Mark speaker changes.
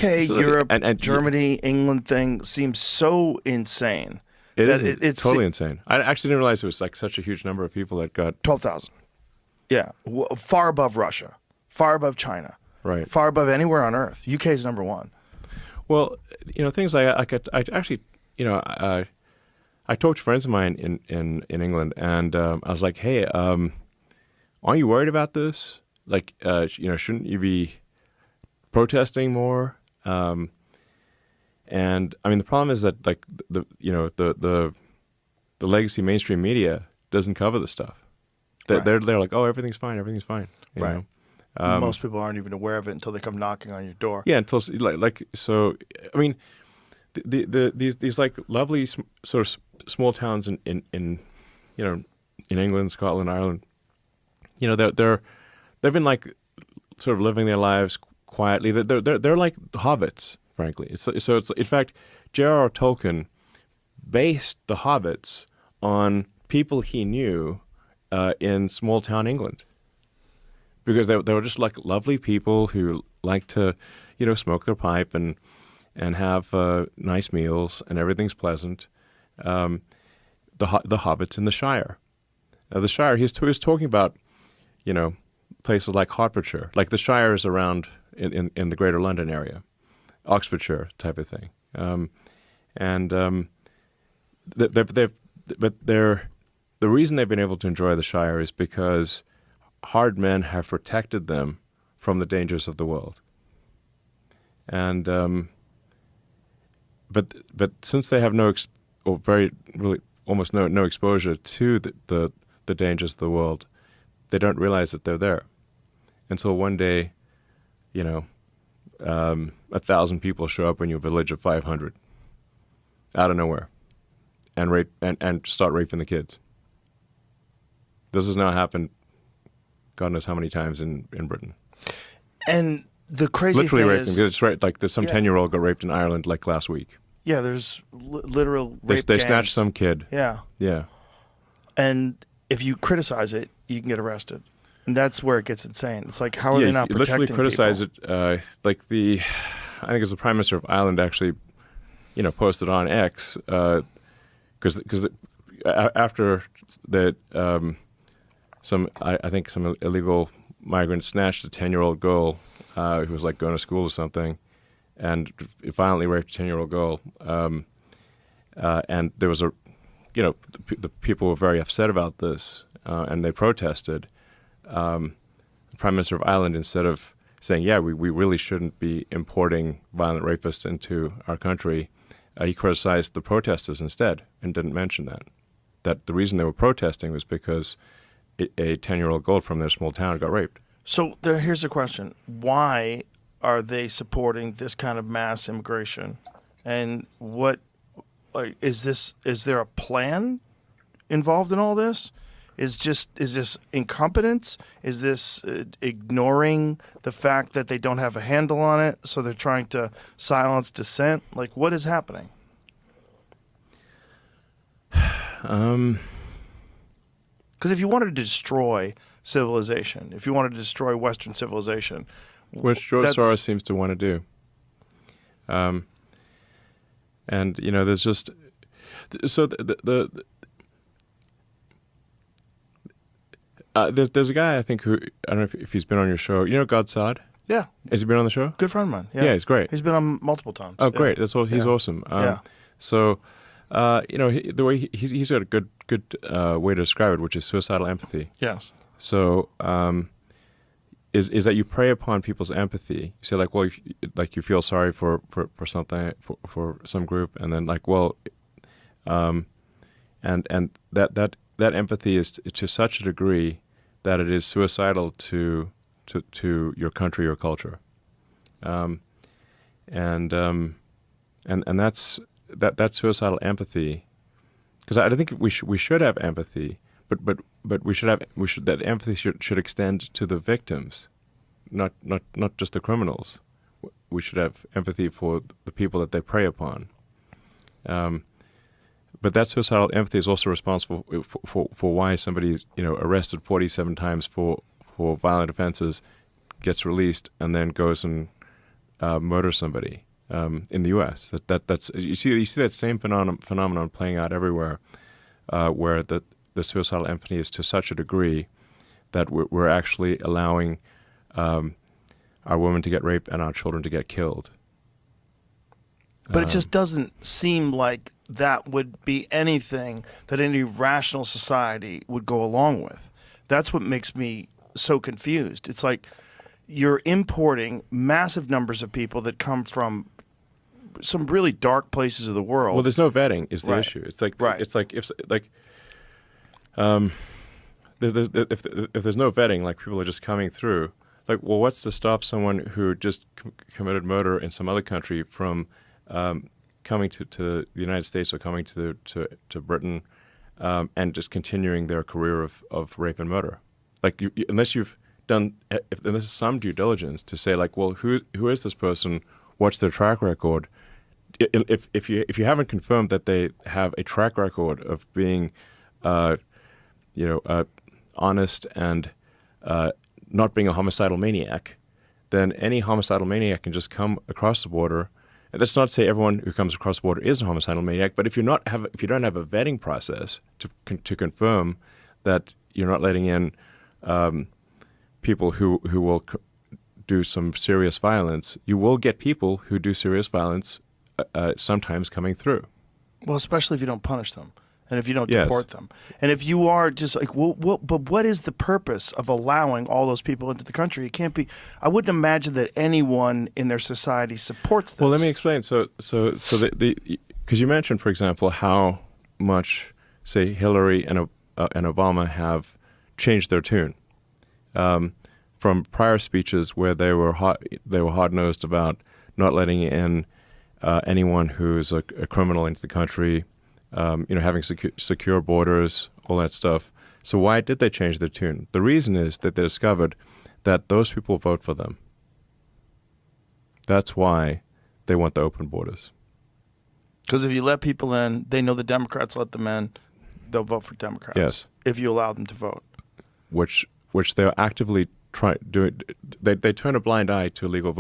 Speaker 1: UK,
Speaker 2: So,
Speaker 1: Europe,
Speaker 2: and
Speaker 1: Germany, England thing seems so insane.
Speaker 2: It's totally insane. I actually didn't realize it was like such a huge number of people that got
Speaker 1: 12,000. Yeah, far above Russia, far above China,
Speaker 2: right,
Speaker 1: far above anywhere on Earth. UK is number one.
Speaker 2: Well, things I actually, I talked to friends of mine in England, and I was like, hey, aren't you worried about this? Like, shouldn't you be protesting more? And I mean, the problem is that like the legacy mainstream media doesn't cover the stuff. They're like, oh, everything's fine, you
Speaker 1: Right.
Speaker 2: know?
Speaker 1: Most people aren't even aware of it until they come knocking on your door.
Speaker 2: Yeah, until so. I mean, these like lovely sort of small towns in England, Scotland, Ireland. They've been like sort of living their lives quietly. They're like hobbits, frankly. So it's in fact, J.R.R. Tolkien based the Hobbits on people he knew in small town England, because they were just like lovely people who liked to, smoke their pipe and have nice meals, and everything's pleasant. The Hobbits in the Shire. The Shire, he was talking about, places like Hertfordshire, like the Shire is around in the Greater London area, Oxfordshire type of thing, the reason they've been able to enjoy the Shire is because hard men have protected them from the dangers of the world, and but since they have almost no exposure to the dangers of the world, they don't realize that they're there until one day, 1,000 people show up in your village of 500 out of nowhere and rape and start raping the kids. This has now happened God knows how many times in Britain.
Speaker 1: And the crazy
Speaker 2: literally
Speaker 1: thing
Speaker 2: raping.
Speaker 1: is,
Speaker 2: It's right, like there's some 10-year-old got raped in Ireland like last week.
Speaker 1: Yeah, there's literal rape
Speaker 2: They
Speaker 1: gangs.
Speaker 2: snatched some kid.
Speaker 1: Yeah.
Speaker 2: Yeah.
Speaker 1: And if you criticize it, you can get arrested. And that's where it gets insane. It's like, how are they not protecting
Speaker 2: literally criticize
Speaker 1: people?
Speaker 2: it. I think it's the Prime Minister of Ireland actually, posted on X, because after that, some illegal migrant snatched a 10-year-old girl who was like going to school or something, and violently raped a 10-year-old girl. And there was the people were very upset about this, and they protested. The Prime Minister of Ireland, instead of saying, yeah, we really shouldn't be importing violent rapists into our country, he criticized the protesters instead and didn't mention that the reason they were protesting was because a 10-year-old girl from their small town got raped.
Speaker 1: So here's the question. Why are they supporting this kind of mass immigration? And is there a plan involved in all this? Is this incompetence? Is this ignoring the fact that they don't have a handle on it, so they're trying to silence dissent? Like, what is happening? Because if you wanted to destroy civilization, if you wanted to destroy Western civilization,
Speaker 2: which George Soros seems to want to do, and there's just so there's a guy I think who I don't know if he's been on your show. Godsod?
Speaker 1: Yeah.
Speaker 2: Has he been on the show?
Speaker 1: Good friend of mine. Yeah,
Speaker 2: he's great.
Speaker 1: He's been on multiple times.
Speaker 2: Oh, great! That's all. He's awesome. So, the way he's got a good way to describe it, which is suicidal empathy.
Speaker 1: Yes.
Speaker 2: So, is that you prey upon people's empathy? You say like, well, you feel sorry for something for some group, and then like, well, and that empathy is to such a degree that it is suicidal to your country or culture, and that's suicidal empathy, because I think we should have empathy, but that empathy should extend to the victims, not just the criminals. We should have empathy for the people that they prey upon. But that suicidal empathy is also responsible for why somebody arrested 47 times for violent offenses, gets released, and then goes and murder somebody in the U.S. That's you see that same phenomenon playing out everywhere, where the suicidal empathy is to such a degree that we're actually allowing our women to get raped and our children to get killed.
Speaker 1: But it just doesn't seem like that would be anything that any rational society would go along with. That's what makes me so confused. It's like you're importing massive numbers of people that come from some really dark places of the world.
Speaker 2: Well, there's no vetting is the
Speaker 1: Right.
Speaker 2: issue. It's like
Speaker 1: Right.
Speaker 2: it's like if there's no vetting, like people are just coming through. Like, well, what's to stop someone who just committed murder in some other country from coming to the United States or coming to Britain and just continuing their career of rape and murder? Like, unless you've done, if there's some due diligence to say, like, well, who is this person? What's their track record? If you haven't confirmed that they have a track record of being, honest and not being a homicidal maniac, then any homicidal maniac can just come across the border. And that's not to say everyone who comes across the border is a homicidal maniac, but if you don't have a vetting process to confirm that you're not letting in people who will do some serious violence, you will get people who do serious violence sometimes coming through.
Speaker 1: Well, especially if you don't punish them and if you don't
Speaker 2: Yes.
Speaker 1: deport them. And if you are just like, well, but what is the purpose of allowing all those people into the country? It can't be, I wouldn't imagine that anyone in their society supports this.
Speaker 2: Well, let me explain. So because you mentioned, for example, how much, say, Hillary and Obama have changed their tune from prior speeches where they were hard-nosed about not letting in anyone who's a criminal into the country, having secure borders, all that stuff. So why did they change their tune? The reason is that they discovered that those people vote for them. That's why they want the open borders.
Speaker 1: Because if you let people in, they know the Democrats let them in, they'll vote for Democrats.
Speaker 2: Yes.
Speaker 1: If you allow them to vote.
Speaker 2: Which they're actively doing. They turn a blind eye to illegal voting.